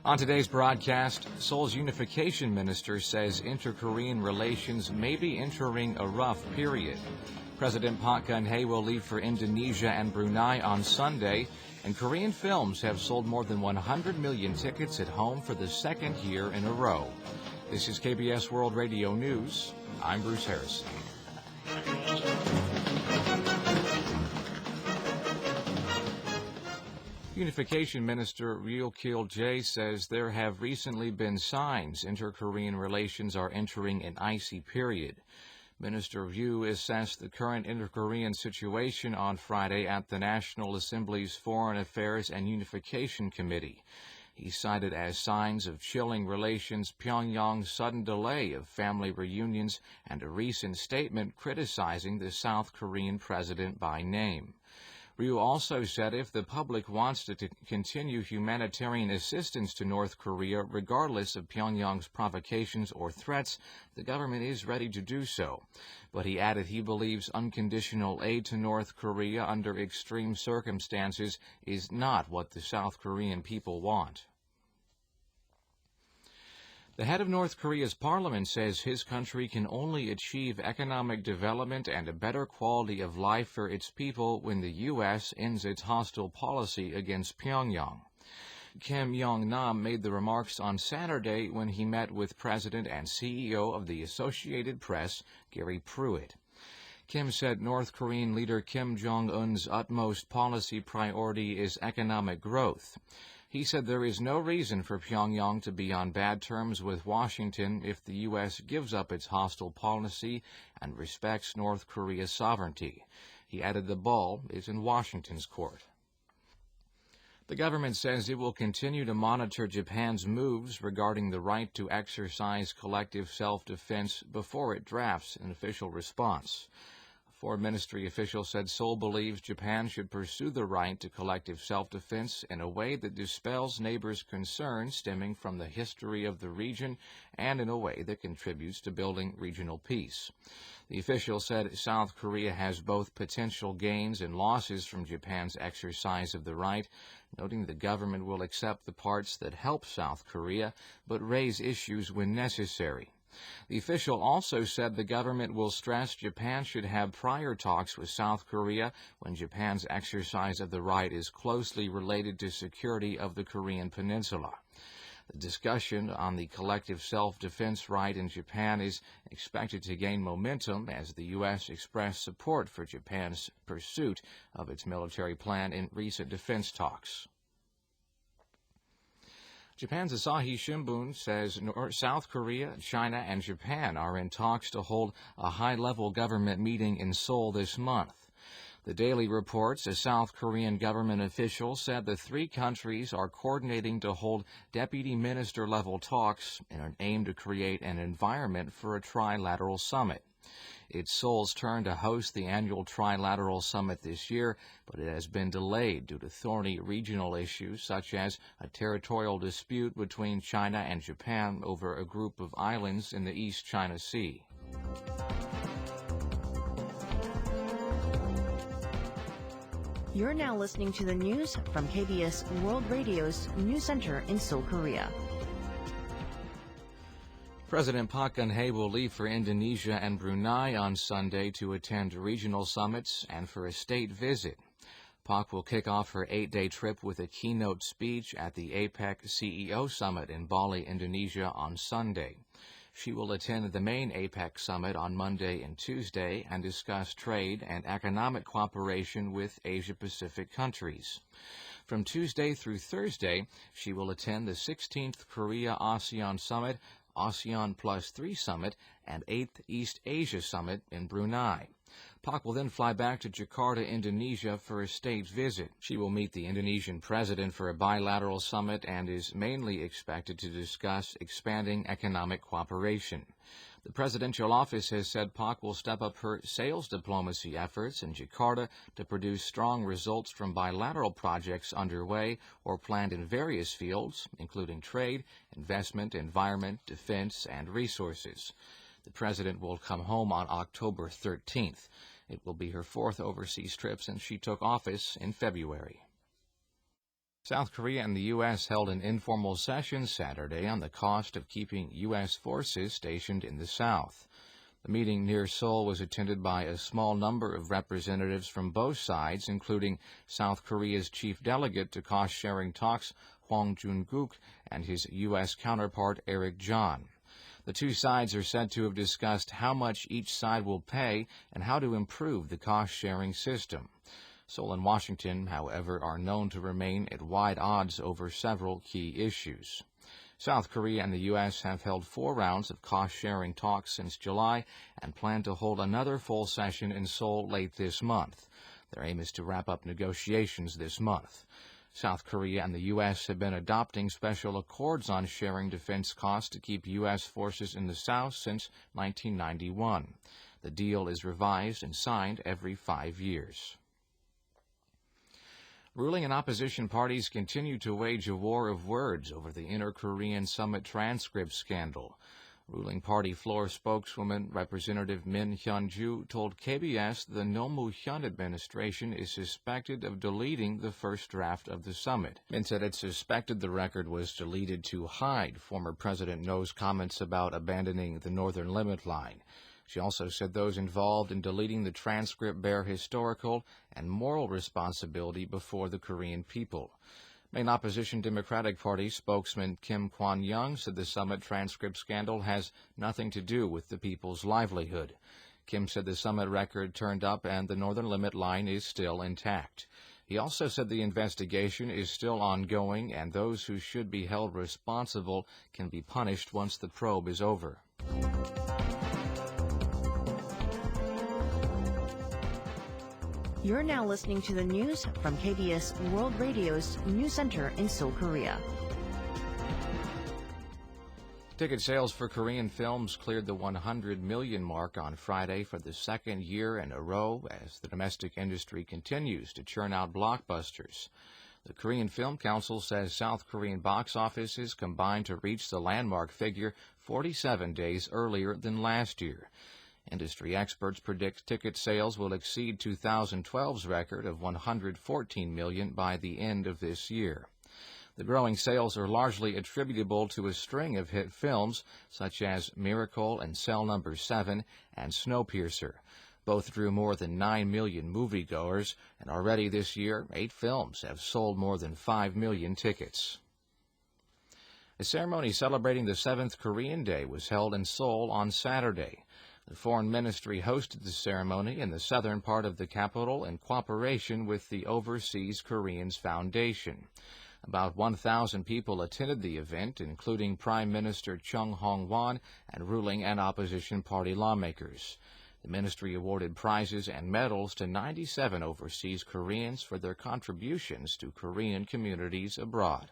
On today's broadcast, Seoul's unification minister says inter-Korean relations may be entering a rough period. President Park Geun-hye will leave for Indonesia and Brunei on Sunday, and Korean films have sold more than 100 million tickets at home for the second year in a row. This is KBS World Radio News. I'm Bruce Harrison. Unification Minister Ryu Kil-jae says there have recently been signs inter-Korean relations are entering an icy period. Minister Ryu assessed the current inter-Korean situation on Friday at the National Assembly's Foreign Affairs and Unification Committee. He cited as signs of chilling relations Pyongyang's sudden delay of family reunions and a recent statement criticizing the South Korean president by name. Ryu also said if the public wants to continue humanitarian assistance to North Korea, regardless of Pyongyang's provocations or threats, the government is ready to do so. But he added he believes unconditional aid to North Korea under extreme circumstances is not what the South Korean people want. The head of North Korea's parliament says his country can only achieve economic development and a better quality of life for its people when the U.S. ends its hostile policy against Pyongyang. Kim Yong-nam made the remarks on Saturday when he met with President and CEO of the Associated Press, Gary Pruitt. Kim said North Korean leader Kim Jong-un's utmost policy priority is economic growth. He said there is no reason for Pyongyang to be on bad terms with Washington if the U.S. gives up its hostile policy and respects North Korea's sovereignty. He added the ball is in Washington's court. The government says it will continue to monitor Japan's moves regarding the right to exercise collective self-defense before it drafts an official response. A foreign ministry official said Seoul believes Japan should pursue the right to collective self-defense in a way that dispels neighbors' concerns stemming from the history of the region and in a way that contributes to building regional peace. The official said South Korea has both potential gains and losses from Japan's exercise of the right, noting the government will accept the parts that help South Korea but raise issues when necessary. The official also said the government will stress Japan should have prior talks with South Korea when Japan's exercise of the right is closely related to security of the Korean peninsula. The discussion on the collective self-defense right in Japan is expected to gain momentum as the U.S. expressed support for Japan's pursuit of its military plan in recent defense talks. Japan's Asahi Shimbun says South Korea, China, and Japan are in talks to hold a high-level government meeting in Seoul this month. The Daily reports a South Korean government official said the three countries are coordinating to hold deputy minister-level talks in an aim to create an environment for a trilateral summit. It's Seoul's turn to host the annual trilateral summit this year, but it has been delayed due to thorny regional issues such as a territorial dispute between China and Japan over a group of islands in the East China Sea. You're now listening to the news from KBS World Radio's News Center in Seoul, Korea. President Park Geun-hye will leave for Indonesia and Brunei on Sunday to attend regional summits and for a state visit. Park will kick off her 8-day trip with a keynote speech at the APEC CEO Summit in Bali, Indonesia on Sunday. She will attend the main APEC summit on Monday and Tuesday and discuss trade and economic cooperation with Asia-Pacific countries. From Tuesday through Thursday, she will attend the 16th Korea-ASEAN Summit, ASEAN Plus 3 Summit, and 8th East Asia Summit in Brunei. Park will then fly back to Jakarta, Indonesia for a state visit. She will meet the Indonesian president for a bilateral summit and is mainly expected to discuss expanding economic cooperation. The presidential office has said Park will step up her sales diplomacy efforts in Jakarta to produce strong results from bilateral projects underway or planned in various fields, including trade, investment, environment, defense, and resources. The president will come home on October 13th. It will be her fourth overseas trip since she took office in February. South Korea and the U.S. held an informal session Saturday on the cost of keeping U.S. forces stationed in the South. The meeting near Seoul was attended by a small number of representatives from both sides, including South Korea's chief delegate to cost-sharing talks, Hwang Jun-guk, and his U.S. counterpart, Eric John. The two sides are said to have discussed how much each side will pay and how to improve the cost-sharing system. Seoul and Washington, however, are known to remain at wide odds over several key issues. South Korea and the U.S. have held 4 rounds of cost-sharing talks since July and plan to hold another full session in Seoul late this month. Their aim is to wrap up negotiations this month. South Korea and the U.S. have been adopting special accords on sharing defense costs to keep U.S. forces in the South since 1991. The deal is revised and signed every 5 years. Ruling and opposition parties continue to wage a war of words over the inter-Korean summit transcript scandal. Ruling party floor spokeswoman Representative Min Hyun-ju told KBS the Nomu-hyun administration is suspected of deleting the first draft of the summit. Min said it suspected the record was deleted to hide former President No's comments about abandoning the northern limit line. She also said those involved in deleting the transcript bear historical and moral responsibility before the Korean people. Main opposition Democratic Party spokesman Kim Kwan-young said the summit transcript scandal has nothing to do with the people's livelihood. Kim said the summit record turned up and the northern limit line is still intact. He also said the investigation is still ongoing and those who should be held responsible can be punished once the probe is over. You're now listening to the news from KBS World Radio's News Center in Seoul, Korea. Ticket sales for Korean films cleared the 100 million mark on Friday for the second year in a row as the domestic industry continues to churn out blockbusters. The Korean Film Council says South Korean box offices combined to reach the landmark figure 47 days earlier than last year. Industry experts predict ticket sales will exceed 2012's record of 114 million by the end of this year. The growing sales are largely attributable to a string of hit films such as Miracle and Cell No. 7 and Snowpiercer. Both drew more than 9 million moviegoers, and already this year, 8 films have sold more than 5 million tickets. A ceremony celebrating the 7th Korean Day was held in Seoul on Saturday. The Foreign Ministry hosted the ceremony in the southern part of the capital in cooperation with the Overseas Koreans Foundation. About 1,000 people attended the event, including Prime Minister Chung Hong-won and ruling and opposition party lawmakers. The ministry awarded prizes and medals to 97 overseas Koreans for their contributions to Korean communities abroad.